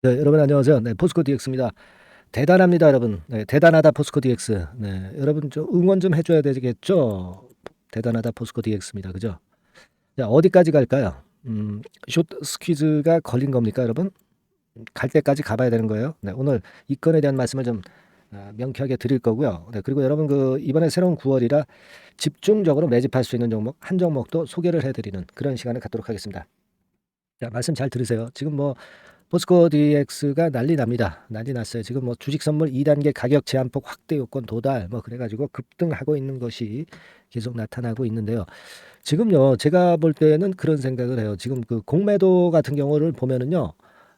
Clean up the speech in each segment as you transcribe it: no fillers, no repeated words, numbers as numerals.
네, 여러분 안녕하세요. 네, 포스코 DX입니다. 대단합니다, 여러분. 네, 대단하다 포스코 DX. 네, 여러분 좀 응원 좀 해줘야 되겠죠? 대단하다 포스코 DX입니다. 그죠? 자, 어디까지 갈까요? 숏 스퀴즈가 걸린 겁니까, 여러분? 갈 때까지 가봐야 되는 거예요. 네, 오늘 이 건에 대한 말씀을 좀 명쾌하게 드릴 거고요. 네, 그리고 여러분 이번에 새로운 9월이라 집중적으로 매집할 수 있는 종목 한 종목도 소개를 해드리는 그런 시간을 갖도록 하겠습니다. 자, 말씀 잘 들으세요. 지금 포스코 DX가 난리 납니다. 난리 났어요. 지금 주식 선물 2단계 가격 제한폭 확대 요건 도달 그래가지고 급등하고 있는 것이 계속 나타나고 있는데요. 지금요, 제가 볼 때는 그런 생각을 해요. 지금 그 공매도 같은 경우를 보면은요,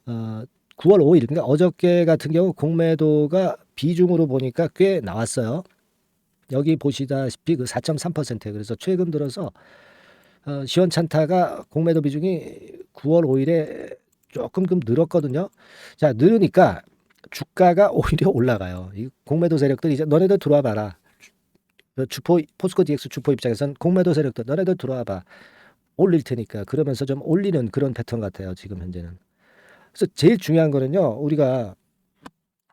9월 5일, 그러니까 어저께 같은 경우 공매도가 비중으로 보니까 꽤 나왔어요. 여기 보시다시피 그 4.3%예요. 그래서 최근 들어서 시원찮다가 공매도 비중이 9월 5일에 조금 늘었거든요. 자, 늘으니까 주가가 오히려 올라가요. 이 공매도 세력들 이제 너네들 들어와 봐라. 포스코 DX 주포 입장에선 공매도 세력들 너네들 들어와 봐. 올릴 테니까 그러면서 좀 올리는 그런 패턴 같아요. 지금 현재는. 그래서 제일 중요한 거는요. 우리가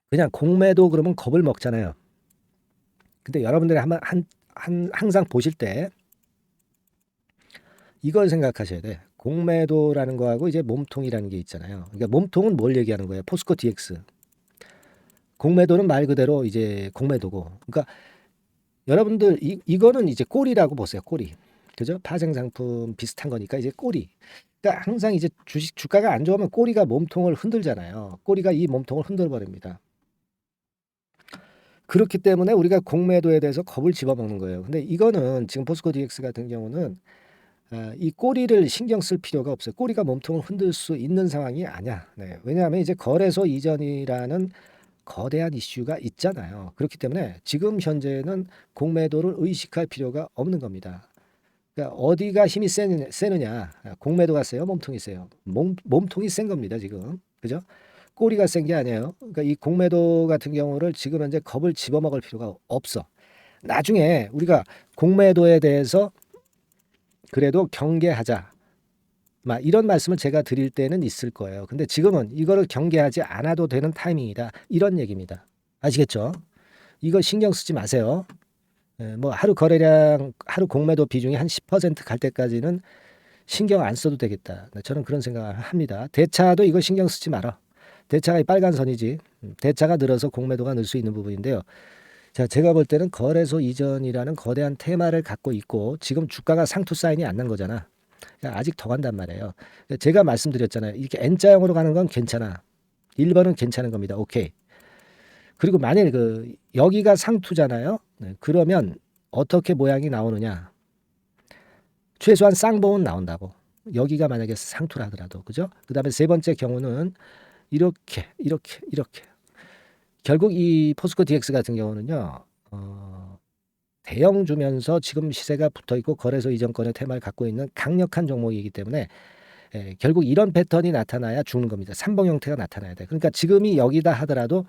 그냥 공매도 그러면 겁을 먹잖아요. 근데 여러분들이 항상 보실 때 이걸 생각하셔야 돼. 공매도라는 거하고 이제 몸통이라는 게 있잖아요. 그러니까 몸통은 뭘 얘기하는 거예요? 포스코 DX. 공매도는 말 그대로 이제 공매도고. 그러니까 여러분들 이거는 이제 꼬리라고 보세요. 꼬리. 그죠? 파생 상품 비슷한 거니까 이제 꼬리. 그러니까 항상 이제 주식 주가가 안 좋으면 꼬리가 몸통을 흔들잖아요. 꼬리가 이 몸통을 흔들어 버립니다. 그렇기 때문에 우리가 공매도에 대해서 겁을 집어먹는 거예요. 근데 이거는 지금 포스코 DX 같은 경우는 이 꼬리를 신경 쓸 필요가 없어요. 꼬리가 몸통을 흔들 수 있는 상황이 아니야. 네. 왜냐하면 이제 거래소 이전이라는 거대한 이슈가 있잖아요. 그렇기 때문에 지금 현재는 공매도를 의식할 필요가 없는 겁니다. 그러니까 어디가 힘이 세느냐? 공매도가 세요, 몸통이 세요. 몸통이 센 겁니다, 지금. 그죠? 꼬리가 센 게 아니에요. 그러니까 이 공매도 같은 경우를 지금 현재 겁을 집어먹을 필요가 없어. 나중에 우리가 공매도에 대해서 그래도 경계하자. 막 이런 말씀을 제가 드릴 때는 있을 거예요. 근데 지금은 이거를 경계하지 않아도 되는 타이밍이다. 이런 얘기입니다. 아시겠죠? 이거 신경 쓰지 마세요. 하루 거래량, 하루 공매도 비중이 한 10%갈 때까지는 신경 안 써도 되겠다. 네, 저는 그런 생각을 합니다. 대차도 이거 신경 쓰지 마라. 대차가 이 빨간 선이지. 대차가 늘어서 공매도가 늘 수 있는 부분인데요. 자, 제가 볼 때는 거래소 이전이라는 거대한 테마를 갖고 있고 지금 주가가 상투 사인이 안 난 거잖아. 그러니까 아직 더 간단 말이에요. 제가 말씀드렸잖아요. 이렇게 N자형으로 가는 건 괜찮아. 1번은 괜찮은 겁니다. 오케이. 그리고 만일 여기가 상투잖아요. 네, 그러면 어떻게 모양이 나오느냐? 최소한 쌍봉은 나온다고. 여기가 만약에 상투라 하더라도 그죠? 그다음에 세 번째 경우는 이렇게. 결국 이 포스코 DX 같은 경우는요. 대형 주면서 지금 시세가 붙어 있고 거래소 이전권의 테마를 갖고 있는 강력한 종목이기 때문에 결국 이런 패턴이 나타나야 죽는 겁니다. 삼봉 형태가 나타나야 돼. 그러니까 지금이 여기다 하더라도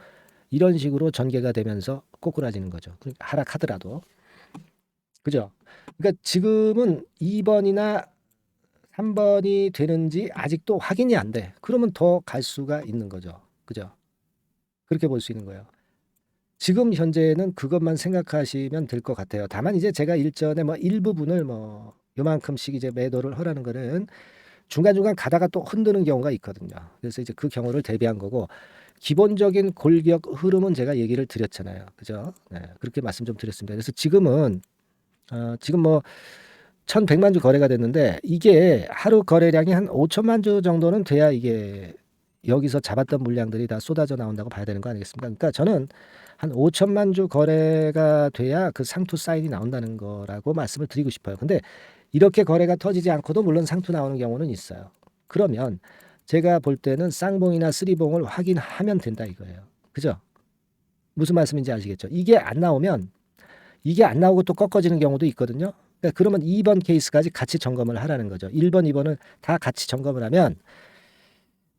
이런 식으로 전개가 되면서 꼬꾸라지는 거죠. 그러니까 하락하더라도. 그죠? 그러니까 지금은 2번이나 3번이 되는지 아직도 확인이 안 돼. 그러면 더 갈 수가 있는 거죠. 그죠? 그렇게 볼 수 있는 거예요. 지금 현재는 그것만 생각하시면 될 것 같아요. 다만 이제 제가 일전에 일부분을 요만큼씩 이제 매도를 하라는 거는 중간중간 가다가 또 흔드는 경우가 있거든요. 그래서 이제 그 경우를 대비한 거고 기본적인 골격 흐름은 제가 얘기를 드렸잖아요. 그죠? 네, 그렇게 말씀 좀 드렸습니다. 그래서 지금은 지금 1,100만 주 거래가 됐는데 이게 하루 거래량이 한 5천만 주 정도는 돼야 이게 여기서 잡았던 물량들이 다 쏟아져 나온다고 봐야 되는 거 아니겠습니까? 그러니까 저는 한 5천만 주 거래가 돼야 그 상투 사인이 나온다는 거라고 말씀을 드리고 싶어요. 근데 이렇게 거래가 터지지 않고도 물론 상투 나오는 경우는 있어요. 그러면 제가 볼 때는 쌍봉이나 쓰리봉을 확인하면 된다 이거예요. 그죠? 무슨 말씀인지 아시겠죠? 이게 안 나오면 이게 안 나오고 또 꺾어지는 경우도 있거든요. 그러니까 그러면 2번 케이스까지 같이 점검을 하라는 거죠. 1번, 2번을 다 같이 점검을 하면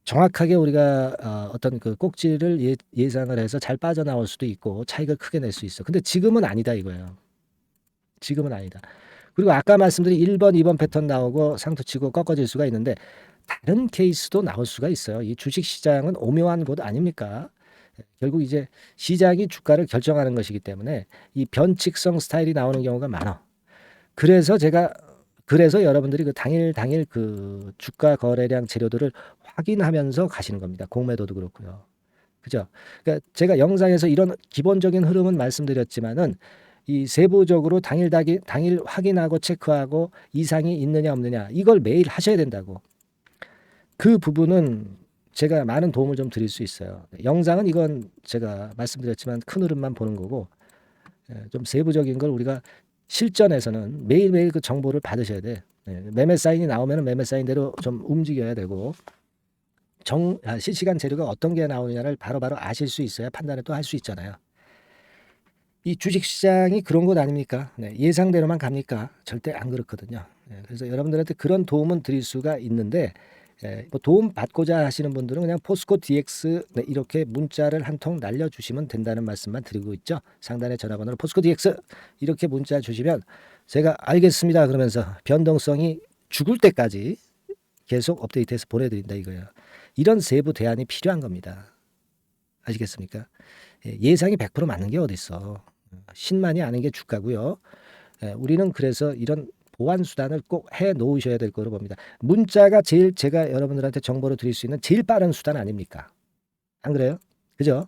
정확하게 우리가 어떤 그 꼭지를 예상을 해서 잘 빠져나올 수도 있고 차익을 크게 낼 수 있어. 근데 지금은 아니다 이거예요. 지금은 아니다. 그리고 아까 말씀드린 1번, 2번 패턴 나오고 상투 치고 꺾어질 수가 있는데 다른 케이스도 나올 수가 있어요. 이 주식시장은 오묘한 곳 아닙니까? 결국 이제 시장이 주가를 결정하는 것이기 때문에 이 변칙성 스타일이 나오는 경우가 많아. 그래서 여러분들이 그 당일 그 주가 거래량 재료들을 확인하면서 가시는 겁니다. 공매도도 그렇고요. 그죠? 그러니까 제가 영상에서 이런 기본적인 흐름은 말씀드렸지만은 이 세부적으로 당일 확인하고 체크하고 이상이 있느냐 없느냐 이걸 매일 하셔야 된다고. 그 부분은 제가 많은 도움을 좀 드릴 수 있어요. 영상은 이건 제가 말씀드렸지만 큰 흐름만 보는 거고 좀 세부적인 걸 우리가 실전에서는 매일매일 그 정보를 받으셔야 돼. 매매 사인이 나오면 매매 사인대로 좀 움직여야 되고 실시간 재료가 어떤 게 나오느냐를 바로바로 아실 수 있어야 판단을 또 할 수 있잖아요. 이 주식시장이 그런 것 아닙니까? 예상대로만 갑니까? 절대 안 그렇거든요. 그래서 여러분들한테 그런 도움은 드릴 수가 있는데 뭐 도움 받고자 하시는 분들은 그냥 포스코 DX 이렇게 문자를 한 통 날려주시면 된다는 말씀만 드리고 있죠. 상단의 전화번호로 포스코 DX 이렇게 문자 주시면 제가 알겠습니다 그러면서 변동성이 죽을 때까지 계속 업데이트해서 보내드린다 이거예요. 이런 세부 대안이 필요한 겁니다. 아시겠습니까? 예상이 100% 맞는 게 어딨어. 신만이 아는 게 주가고요. 우리는 그래서 이런 보완 수단을 꼭 해 놓으셔야 될 거로 봅니다. 문자가 제일 제가 여러분들한테 정보를 드릴 수 있는 제일 빠른 수단 아닙니까? 안 그래요? 그죠?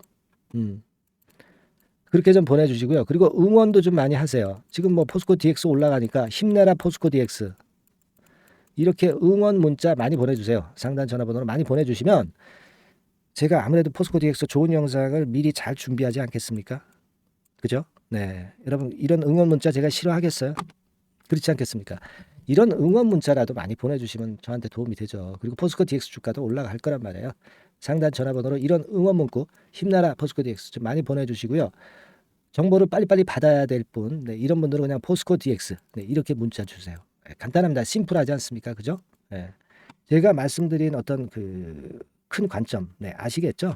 그렇게 좀 보내주시고요. 그리고 응원도 좀 많이 하세요. 지금 뭐 포스코 DX 올라가니까 힘내라 포스코 DX 이렇게 응원 문자 많이 보내주세요. 상단 전화번호로 많이 보내주시면 제가 아무래도 포스코 DX 좋은 영상을 미리 잘 준비하지 않겠습니까? 그죠? 네. 여러분 이런 응원 문자 제가 싫어하겠어요? 그렇지 않겠습니까? 이런 응원 문자라도 많이 보내주시면 저한테 도움이 되죠. 그리고 포스코 DX 주가도 올라갈 거란 말이에요. 상단 전화번호로 이런 응원 문구 힘나라 포스코 DX 좀 많이 보내주시고요. 정보를 빨리빨리 받아야 될 분, 이런 분들은 그냥 포스코 DX 이렇게 문자 주세요. 간단합니다. 심플하지 않습니까? 그죠? 제가 말씀드린 어떤 그 큰 관점, 아시겠죠?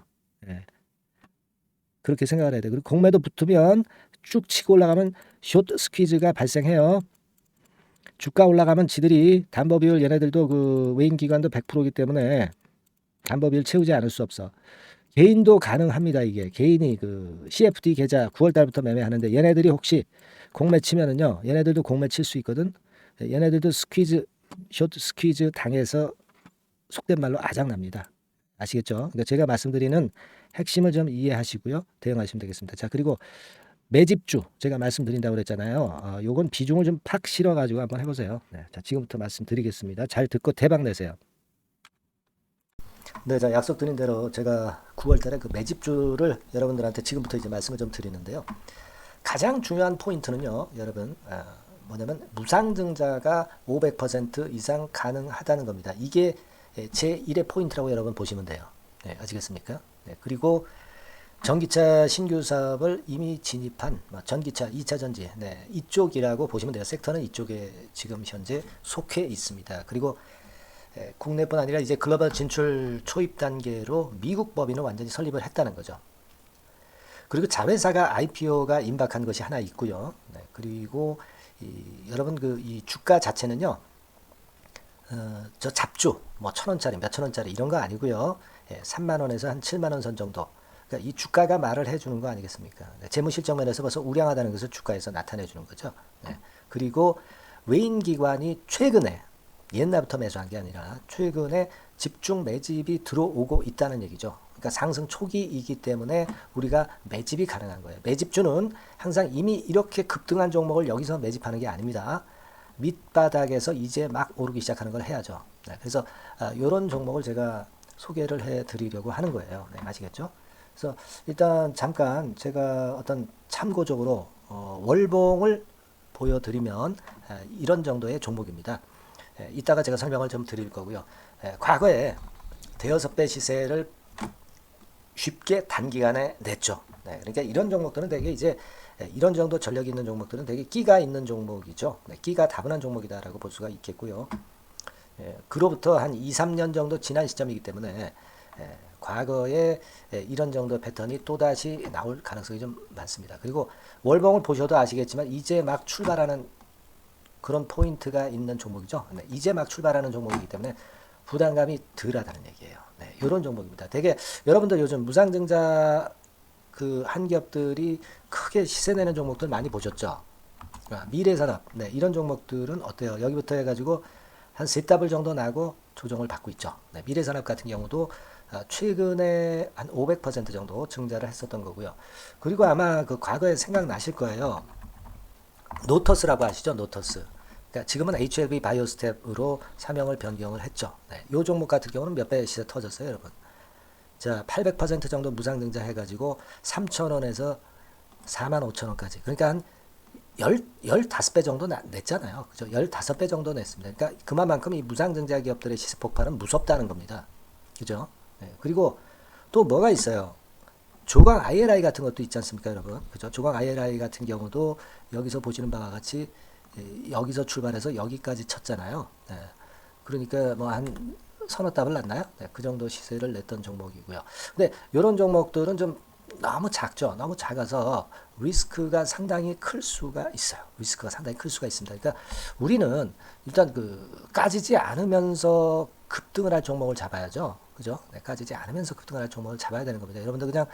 그렇게 생각을 해야 돼요. 그리고 공매도 붙으면 쭉 치고 올라가면 숏 스퀴즈가 발생해요. 주가 올라가면 지들이 담보 비율 얘네들도 그 외인 기관도 100%이기 때문에 담보 비율 채우지 않을 수 없어. 개인도 가능합니다. 이게 개인이 그 CFD 계좌 9월 달부터 매매하는데 얘네들이 혹시 공매 치면은요. 얘네들도 공매 칠 수 있거든. 얘네들도 스퀴즈 숏 스퀴즈 당해서 속된 말로 아작납니다. 아시겠죠? 그러니까 제가 말씀드리는 핵심을 좀 이해하시고요. 대응하시면 되겠습니다. 자, 그리고 매집주 제가 말씀드린다고 그랬잖아요. 요건 비중을 좀 팍 실어가지고 한번 해보세요. 자, 지금부터 말씀드리겠습니다. 잘 듣고 대박 내세요. 네, 자, 약속드린 대로 제가 9월달에 그 매집주를 여러분들한테 지금부터 이제 말씀을 좀 드리는데요. 가장 중요한 포인트는요, 여러분, 뭐냐면 무상증자가 500% 이상 가능하다는 겁니다. 이게 제1의 포인트라고 여러분 보시면 돼요. 네, 아시겠습니까? 네, 그리고 전기차 신규 사업을 이미 진입한 전기차 2차 전지 이쪽이라고 보시면 돼요. 섹터는 이쪽에 지금 현재 속해 있습니다. 그리고 국내뿐 아니라 이제 글로벌 진출 초입 단계로 미국 법인을 완전히 설립을 했다는 거죠. 그리고 자회사가 IPO가 임박한 것이 하나 있고요. 그리고 여러분 이 주가 자체는요. 저 잡주 뭐 1,000원짜리 몇천 원짜리 이런 거 아니고요. 3만 원에서 한 7만 원 선 정도. 그러니까 이 주가가 말을 해주는 거 아니겠습니까? 재무실적 면에서 벌써 우량하다는 것을 주가에서 나타내주는 거죠. 그리고 외인기관이 최근에 옛날부터 매수한 게 아니라 최근에 집중 매집이 들어오고 있다는 얘기죠. 그러니까 상승 초기이기 때문에 우리가 매집이 가능한 거예요. 매집주는 항상 이미 이렇게 급등한 종목을 여기서 매집하는 게 아닙니다. 밑바닥에서 이제 막 오르기 시작하는 걸 해야죠. 그래서 이런 종목을 제가 소개를 해드리려고 하는 거예요. 아시겠죠? 그래서 일단 잠깐 제가 어떤 참고적으로 월봉을 보여드리면 이런 정도의 종목입니다. 이따가 제가 설명을 좀 드릴 거고요. 과거에 대여섯 배 시세를 쉽게 단기간에 냈죠. 그러니까 이런 종목들은 되게 이제 이런 정도 전력이 있는 종목들은 되게 끼가 있는 종목이죠. 끼가 다분한 종목이다라고 볼 수가 있겠고요. 그로부터 한 2, 3년 정도 지난 시점이기 때문에 과거에 이런 정도 패턴이 또다시 나올 가능성이 좀 많습니다. 그리고 월봉을 보셔도 아시겠지만 이제 막 출발하는 그런 포인트가 있는 종목이죠. 네, 이제 막 출발하는 종목이기 때문에 부담감이 덜하다는 얘기예요. 네, 이런 종목입니다. 되게 여러분들 요즘 무상증자 그 한 기업들이 크게 시세 내는 종목들 많이 보셨죠? 미래산업, 네, 이런 종목들은 어때요? 여기부터 해가지고 한 세 더블 정도 나고 조정을 받고 있죠. 네, 미래산업 같은 경우도 최근에 한 500% 정도 증자를 했었던 거고요. 그리고 아마 그 과거에 생각나실 거예요. 노터스라고 아시죠? 노터스. 그러니까 지금은 HLB 바이오스텝으로 사명을 변경을 했죠. 네, 이 종목 같은 경우는 몇 배 시세 터졌어요, 여러분. 자, 800% 정도 무상증자 해가지고 3,000원에서 45,000원까지. 그러니까 한 15배 정도 냈잖아요. 그죠? 15배 정도 냈습니다. 그러니까 그만큼 이 무상증자 기업들의 시세 폭발은 무섭다는 겁니다. 그죠? 네, 그리고 또 뭐가 있어요? 조강 IRI 같은 것도 있지 않습니까, 여러분? 그죠? 조강 IRI 같은 경우도 여기서 보시는 바와 같이 여기서 출발해서 여기까지 쳤잖아요. 네. 그러니까 뭐 한 서너 답을 났나요? 네, 그 정도 시세를 냈던 종목이고요. 근데 이런 종목들은 좀 너무 작죠. 너무 작아서 리스크가 상당히 클 수가 있어요. 리스크가 상당히 클 수가 있습니다. 그러니까 우리는 일단 그 까지지 않으면서 급등을 할 종목을 잡아야죠. 그죠? 네, 까지지 않으면서 급등을 할 종목을 잡아야 되는 겁니다. 여러분들 그냥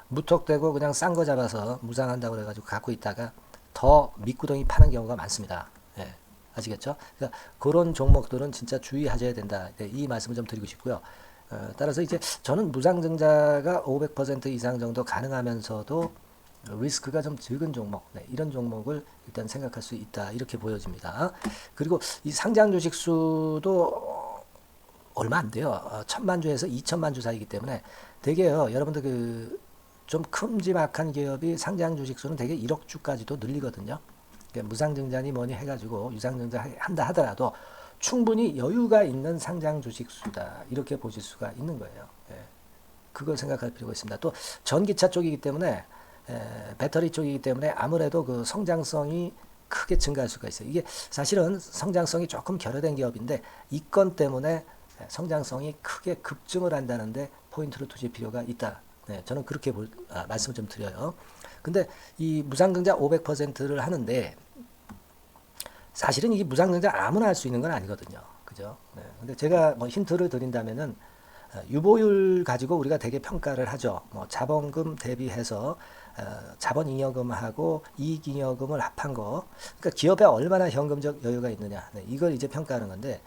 무턱대고 그냥 싼 거 잡아서 무상한다고 그래가지고 갖고 있다가 더 밑구덩이 파는 경우가 많습니다. 예, 아시겠죠? 그러니까 그런 종목들은 진짜 주의하셔야 된다. 네, 이 말씀을 좀 드리고 싶고요. 따라서 이제 저는 무상증자가 500% 이상 정도 가능하면서도 리스크가 좀 적은 종목, 네, 이런 종목을 일단 생각할 수 있다. 이렇게 보여집니다. 그리고 이 상장 주식 수도 얼마 안 돼요. 1,000만 주에서 2천만 주 사이기 때문에 되게요. 여러분들 그 좀 큼지막한 기업이 상장 주식 수는 되게 1억 주까지도 늘리거든요. 그러니까 무상증자니 뭐니 해가지고 유상증자 한다 하더라도 충분히 여유가 있는 상장 주식 수다. 이렇게 보실 수가 있는 거예요. 예. 그걸 생각할 필요가 있습니다. 또 전기차 쪽이기 때문에 배터리 쪽이기 때문에 아무래도 그 성장성이 크게 증가할 수가 있어요. 이게 사실은 성장성이 조금 결여된 기업인데 이 건 때문에 성장성이 크게 급증을 한다는데 포인트를 두실 필요가 있다. 네, 저는 그렇게 말씀을 좀 드려요. 근데 이 무상증자 500%를 하는데 사실은 이게 무상증자 아무나 할 수 있는 건 아니거든요. 그죠? 네. 근데 제가 뭐 힌트를 드린다면은 유보율 가지고 우리가 되게 평가를 하죠. 뭐 자본금 대비해서 자본잉여금하고 이익잉여금을 합한 거. 그러니까 기업에 얼마나 현금적 여유가 있느냐. 네, 이걸 이제 평가하는 건데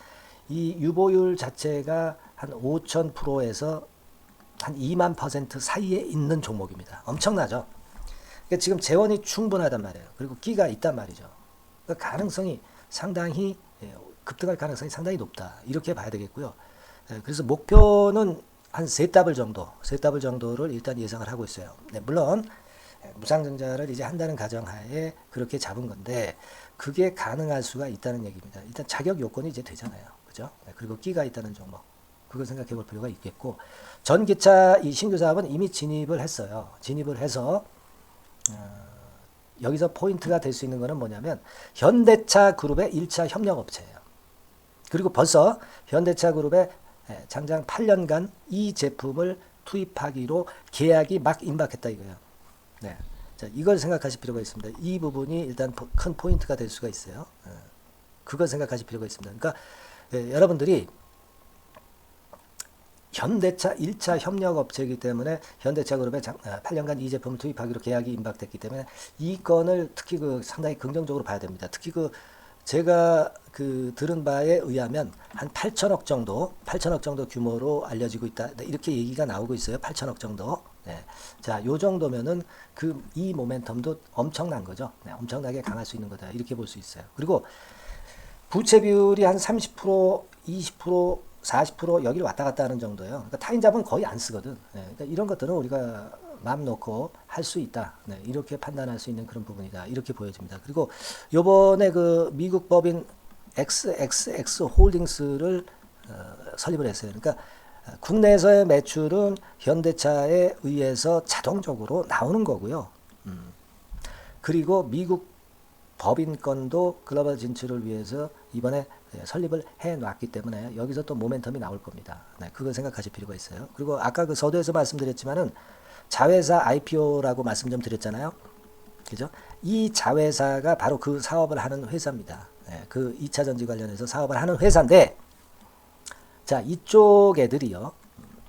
이 유보율 자체가 한 5,000%에서 한 2만% 사이에 있는 종목입니다. 엄청나죠? 그러니까 지금 재원이 충분하단 말이에요. 그리고 끼가 있단 말이죠. 그러니까 가능성이 상당히 급등할 가능성이 상당히 높다. 이렇게 봐야 되겠고요. 그래서 목표는 한 세 더블 정도를 일단 예상을 하고 있어요. 네, 물론 무상증자를 이제 한다는 가정하에 그렇게 잡은 건데 그게 가능할 수가 있다는 얘기입니다. 일단 자격 요건이 이제 되잖아요. 그죠? 네, 그리고 끼가 있다는 종목. 그걸 생각해 볼 필요가 있겠고 전기차 이 신규 사업은 이미 진입을 했어요. 진입을 해서 여기서 포인트가 될 수 있는 거는 뭐냐면 현대차 그룹의 1차 협력업체예요. 그리고 벌써 현대차 그룹의 장장 8년간 이 제품을 투입하기로 계약이 막 임박했다 이거예요. 네. 자, 이걸 생각하실 필요가 있습니다. 이 부분이 일단 큰 포인트가 될 수가 있어요. 그걸 생각하실 필요가 있습니다. 그러니까 여러분들이 현대차 1차 협력업체이기 때문에 현대차 그룹에 8년간 이 제품을 투입하기로 계약이 임박됐기 때문에 이 건을 특히 그 상당히 긍정적으로 봐야 됩니다. 특히 그 제가 그 들은 바에 의하면 한 8천억 정도 규모로 알려지고 있다. 이렇게 얘기가 나오고 있어요. 8천억 정도. 네. 자, 요 정도면은 그 이 모멘텀도 엄청난 거죠. 네, 엄청나게 강할 수 있는 거다. 이렇게 볼 수 있어요. 그리고 부채 비율이 한 30%, 20%, 40% 여기를 왔다 갔다 하는 정도예요. 그러니까 타인자본 거의 안 쓰거든. 네, 그러니까 이런 것들은 우리가 마음 놓고 할 수 있다. 네, 이렇게 판단할 수 있는 그런 부분이다. 이렇게 보여집니다. 그리고 요번에 그 미국 법인 XXX 홀딩스를 설립을 했어요. 그러니까 국내에서의 매출은 현대차에 의해서 자동적으로 나오는 거고요. 그리고 미국 법인권도 글로벌 진출을 위해서 이번에 설립을 해놨기 때문에 여기서 또 모멘텀이 나올 겁니다. 네, 그걸 생각하실 필요가 있어요. 그리고 아까 그 서두에서 말씀드렸지만은 자회사 IPO라고 말씀 좀 드렸잖아요. 그죠? 이 자회사가 바로 그 사업을 하는 회사입니다. 그 2차 전지 관련해서 사업을 하는 회사인데, 자, 이쪽 애들이요.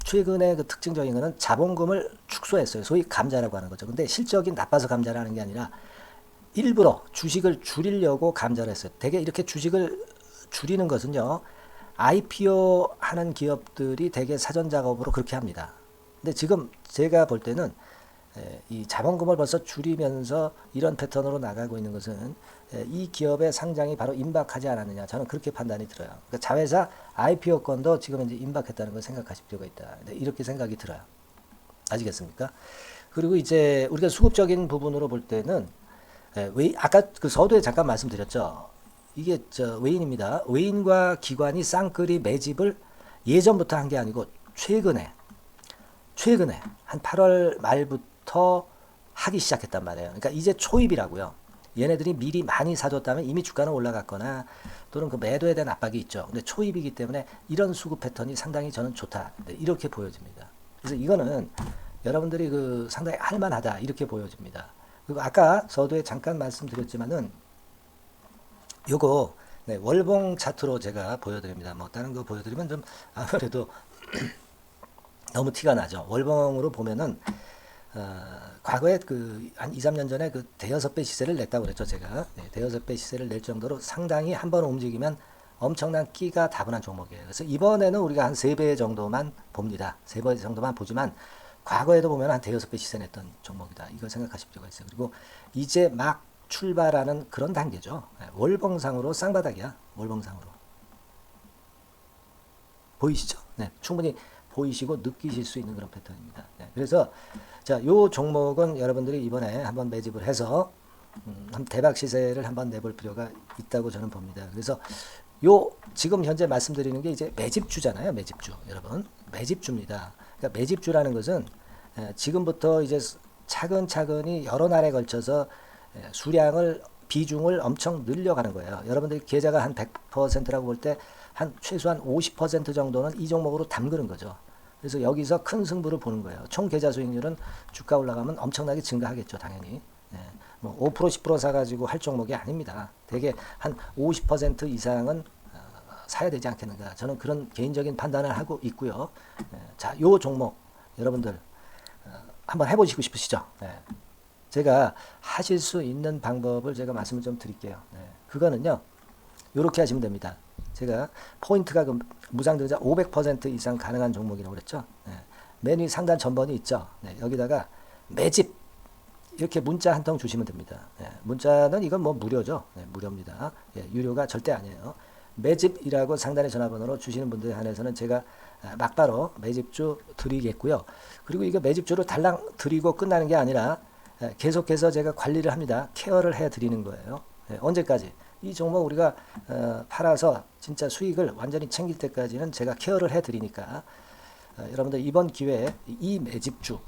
최근에 그 특징적인 거는 자본금을 축소했어요. 소위 감자라고 하는 거죠. 근데 실적이 나빠서 감자를 하는 게 아니라 일부러 주식을 줄이려고 감자를 했어요. 되게 이렇게 주식을 줄이는 것은요, IPO 하는 기업들이 되게 사전 작업으로 그렇게 합니다. 근데 지금 제가 볼 때는 이 자본금을 벌써 줄이면서 이런 패턴으로 나가고 있는 것은 이 기업의 상장이 바로 임박하지 않았느냐, 저는 그렇게 판단이 들어요. 그러니까 자회사 IPO 건도 지금 이제 임박했다는 걸 생각하실 필요가 있다. 이렇게 생각이 들어요. 아시겠습니까? 그리고 이제 우리가 수급적인 부분으로 볼 때는 아까 그 서두에 잠깐 말씀드렸죠. 이게 외인입니다. 외인과 기관이 쌍끌이 매집을 예전부터 한 게 아니고 최근에 한 8월 말부터 하기 시작했단 말이에요. 그러니까 이제 초입이라고요. 얘네들이 미리 많이 사줬다면 이미 주가는 올라갔거나 또는 그 매도에 대한 압박이 있죠. 근데 초입이기 때문에 이런 수급 패턴이 상당히 저는 좋다. 이렇게 보여집니다. 그래서 이거는 여러분들이 그 상당히 할만하다. 이렇게 보여집니다. 그리고 아까 서두에 잠깐 말씀드렸지만은 요거 월봉 차트로 제가 보여드립니다. 뭐 다른 거 보여드리면 좀 아무래도 너무 티가 나죠. 월봉으로 보면은 과거에 그 한 2, 3년 전에 그 대여섯 배 시세를 냈다고 그랬죠, 제가. 대여섯 배 시세를 낼 정도로 상당히 한번 움직이면 엄청난 끼가 다분한 종목이에요. 그래서 이번에는 우리가 한 3배 정도만 봅니다. 3배 정도만 보지만 과거에도 보면 한 대여섯 배 시세 냈던 종목이다. 이걸 생각하실 필요가 있어요. 그리고 이제 막 출발하는 그런 단계죠. 월봉상으로 쌍바닥이야. 월봉상으로. 보이시죠? 네, 충분히 보이시고 느끼실 수 있는 그런 패턴입니다. 그래서 자, 요 종목은 여러분들이 이번에 한번 매집을 해서 대박 시세를 한번 내볼 필요가 있다고 저는 봅니다. 그래서 요 지금 현재 말씀드리는 게 이제 매집주잖아요. 매집주. 여러분, 매집주입니다. 그러니까 매집주라는 것은 지금부터 이제 차근차근히 여러 날에 걸쳐서 수량을 비중을 엄청 늘려가는 거예요. 여러분들 계좌가 한 100%라고 볼 때 한 최소한 50% 정도는 이 종목으로 담그는 거죠. 그래서 여기서 큰 승부를 보는 거예요. 총 계좌 수익률은 주가 올라가면 엄청나게 증가하겠죠, 당연히. 뭐 5% 10% 사가지고 할 종목이 아닙니다. 되게 한 50% 이상은 사야 되지 않겠는가. 저는 그런 개인적인 판단을 하고 있고요. 자, 요 종목 여러분들 한번 해보시고 싶으시죠? 제가 하실 수 있는 방법을 제가 말씀을 좀 드릴게요. 그거는요, 요렇게 하시면 됩니다. 제가 포인트가 그 무상등자 500% 이상 가능한 종목이라고 그랬죠. 맨 위 상단 전번이 있죠. 여기다가 매집 이렇게 문자 한 통 주시면 됩니다. 문자는 이건 뭐 무료죠. 무료입니다. 유료가 절대 아니에요. 매집이라고 상단에 전화번호로 주시는 분들에 한해서는 제가 막바로 매집주 드리겠고요. 그리고 이거 매집주를 달랑 드리고 끝나는 게 아니라 계속해서 제가 관리를 합니다. 케어를 해 드리는 거예요. 언제까지? 이 종목 우리가 팔아서 진짜 수익을 완전히 챙길 때까지는 제가 케어를 해 드리니까 여러분들 이번 기회에 이 매집주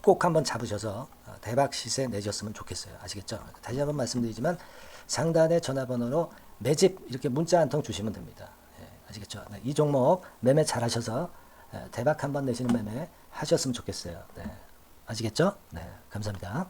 꼭 한번 잡으셔서 대박 시세 내셨으면 좋겠어요. 아시겠죠? 다시 한번 말씀드리지만 상단의 전화번호로 매집 이렇게 문자 한 통 주시면 됩니다. 아시겠죠? 이 종목 매매 잘 하셔서 대박 한번 내시는 매매 하셨으면 좋겠어요. 아시겠죠? 감사합니다.